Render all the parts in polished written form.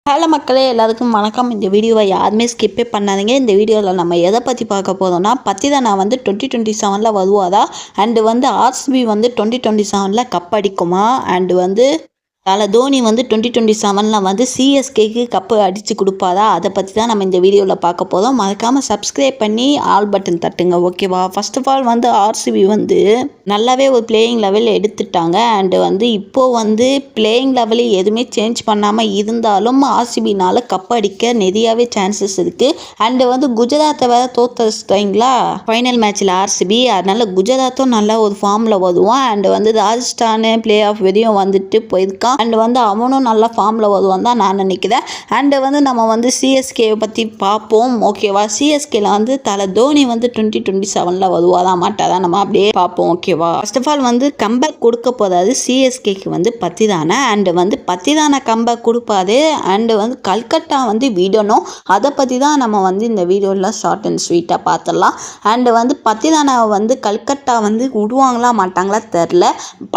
Hello மக்களே, எல்லாருக்கும் வணக்கம். இந்த வீடியோவை யாருமே ஸ்கிப்பே பண்ணாதீங்க. இந்த வீடியோவில் நம்ம எதை பற்றி பார்க்க போகிறோம்னா, நான் வந்து 2027 வருவாதா, அண்டு வந்து ஆர்சிபி வந்து 2027 கப் அடிக்குமா, அண்டு வந்து தோனி வந்து 2027 வந்து சிஎஸ்கேக்கு கப்பு அடித்து கொடுப்பாதா, அதை பற்றி தான் நம்ம இந்த வீடியோவில் பார்க்க போகிறோம். மறக்காமல் சப்ஸ்கிரைப் பண்ணி ஆல் பட்டன் தட்டுங்க, ஓகேவா? ஃபர்ஸ்ட் ஆஃப் ஆல் வந்து ஆர்சிபி வந்து நல்லாவே ஒரு பிளேயிங் லெவல் எடுத்துட்டாங்க. அண்டு வந்து இப்போது வந்து பிளேயிங் லெவலு எதுவுமே சேஞ்ச் பண்ணாமல் இருந்தாலும் ஆர்சிபினால் கப் அடிக்க நிறையாவே சான்சஸ் இருக்குது. அண்டு வந்து குஜராத்தை வேறு தோற்றுச்சிட்டாங்களா ஃபைனல் மேட்ச்சில் ஆர்சிபி. அதனால் குஜராத்தும் நல்லா ஒரு ஃபார்மில் வருவான். அண்டு வந்து ராஜஸ்தான் பிளே ஆஃப் வரையும் வந்துட்டு போயிருக்கான். அண்டு வந்து அவனும் நல்லா ஃபார்மில் வருவான் தான் நான் நினைக்கிறேன். அண்டு வந்து நம்ம வந்து சிஎஸ்கேவை பற்றி பார்ப்போம், ஓகேவா? சிஎஸ்கேல வந்து தோனி வந்து 2027 வருவாதா மாட்டாதான் நம்ம அப்படியே பார்ப்போம், ஓகேவா? ஃபர்ஸ்ட் ஆஃப் ஆல் வந்து கம்பேக் கொடுக்க போதாது சிஎஸ்கேக்கு வந்து பத்திதானே. அண்டு வந்து பத்திதான கம்பேக் கொடுப்பாது. அண்டு வந்து கல்கட்டா வந்து விடணும். அதை பற்றி தான் நம்ம வந்து இந்த வீடியோவில் ஷார்ட் அண்ட் ஸ்வீட்டாக பார்த்துடலாம். அண்டு வந்து பத்திதான வந்து கல்கட்டா வந்து விடுவாங்களா மாட்டாங்களா தெரில.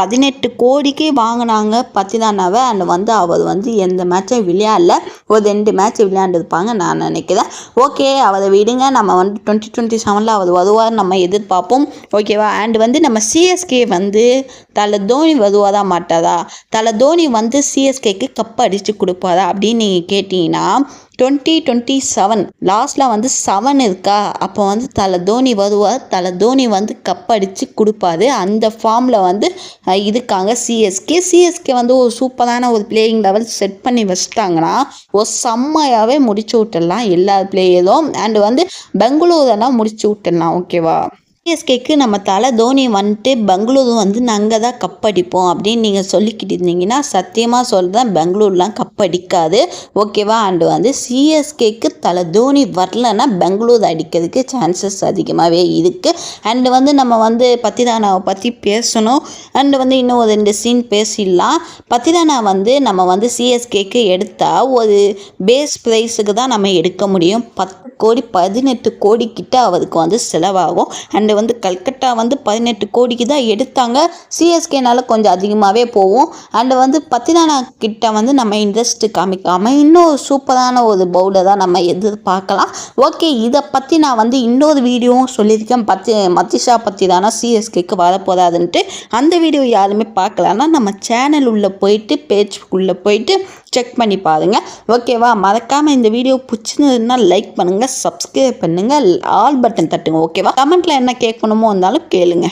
18 கோடிக்கு வாங்கினாங்க பத்திதானாவை. அண்ட் வந்து அவர் வந்து எந்த மேட்சும் விளையாடல, ஒரு 2 மேட்ச் விளையாண்டுருப்பாங்க நான் நினைக்கிறேன். ஓகே, அவரை விடுங்க. நம்ம வந்து 2027 அவர் வருவார் நம்ம எதிர்பார்ப்போம், ஓகேவா? அண்ட் வந்து நம்ம சிஎஸ்கே வந்து தோனி வருவாதா மாட்டாதா, தோனி வந்து சிஎஸ்கேக்கு கப் அடித்து கொடுப்பாரா அப்படின்னு நீங்கள் கேட்டிங்கன்னா, 2027 லாஸ்ட்டில் வந்து 7 இருக்கா, அப்போ வந்து தோனி வருவார். தோனி வந்து கப் அடித்து கொடுப்பாரு. அந்த ஃபார்மில் வந்து இருக்காங்க சிஎஸ்கே வந்து ஒரு சூப்பரான ஒரு பிளேயிங் லெவல் செட் பண்ணி வச்சிட்டாங்கன்னா ஒரு செம்மையாகவே முடிச்சு விட்டுடலாம் எல்லா பிளேயரும். அண்டு வந்து பெங்களூரெல்லாம் முடிச்சு விட்டுடலாம், ஓகேவா? சிஎஸ்கேக்கு நம்ம தோனி வந்துட்டு பெங்களூரு வந்து நாங்கள் தான் கப் அடிப்போம் அப்படின்னு நீங்கள் சொல்லிக்கிட்டு இருந்தீங்கன்னா, சத்தியமாக சொல்கிறேன், பெங்களூர்லாம் கப் அடிக்காது, ஓகேவா? அண்டு வந்து சிஎஸ்கேக்கு தோனி வரலன்னா பெங்களூர் அடிக்கிறதுக்கு சான்சஸ் அதிகமாகவே இருக்குது. அண்டு வந்து நம்ம வந்து பத்திதானாவை பற்றி பேசணும். அண்டு வந்து இன்னும் ஒரு 2 சீன் பேசிடலாம். பத்திதானா வந்து நம்ம வந்து சிஎஸ்கேக்கு எடுத்தால் ஒரு பேஸ் ப்ரைஸுக்கு தான் நம்ம எடுக்க முடியும். 10 கோடி 18 கோடி கிட்ட அவருக்கு வந்து செலவாகும். அண்டு வந்து கல்கட்டா வந்து 18 கோடிக்கு தான் எடுத்தாங்க. சிஎஸ்கேனால கொஞ்சம் அதிகமாகவே போகும். அண்டு வந்து பத்திதானா கிட்ட வந்து நம்ம இன்ட்ரெஸ்ட் காமிக்காமல் இன்னும் சூப்பரான ஒரு பவுலராக நம்ம எதிர்பார்க்கலாம். ஓகே, இதை பற்றி நான் வந்து இன்னொரு வீடியோவும் சொல்லியிருக்கேன். மத்திஷா பற்றி தானே சிஎஸ்கேக்கு வரப்போதாதுன்ட்டு. அந்த வீடியோ யாருமே பார்க்கலன்னா நம்ம சேனல் உள்ளே போயிட்டு பேஜ்குள்ளே போயிட்டு செக் பண்ணி பாருங்கள், ஓகேவா? மறக்காமல் இந்த வீடியோ பிடிச்சிருந்ததுன்னா லைக் பண்ணுங்கள், சப்ஸ்கிரைப் பண்ணுங்கள், ஆல் பட்டன் தட்டுங்க, ஓகேவா? கமெண்ட்டில் என்ன கேட்கணுமோ இருந்தாலும் கேளுங்க.